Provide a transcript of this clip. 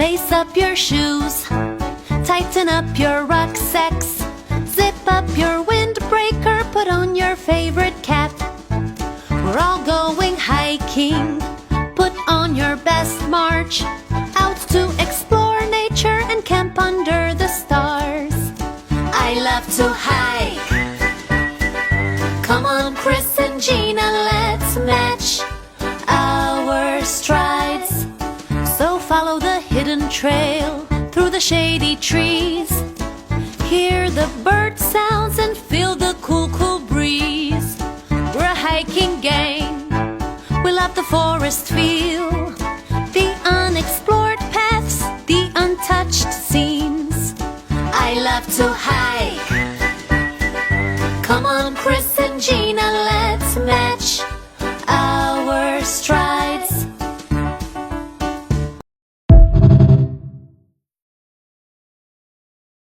Lace up your shoes, tighten up your rucksacks, zip up your windbreaker, put on your favorite cap. We're all going hiking, put on your best march, out to explore nature and camp under the stars. I love to hike. Come on, Chris and Gina, let's match our strides. So follow the hidden trail through the shady trees. Hear the bird sounds and feel the cool, cool breeze. We're a hiking gang. We love the forest feel, the unexplored paths, the untouched scenes. I love to hike.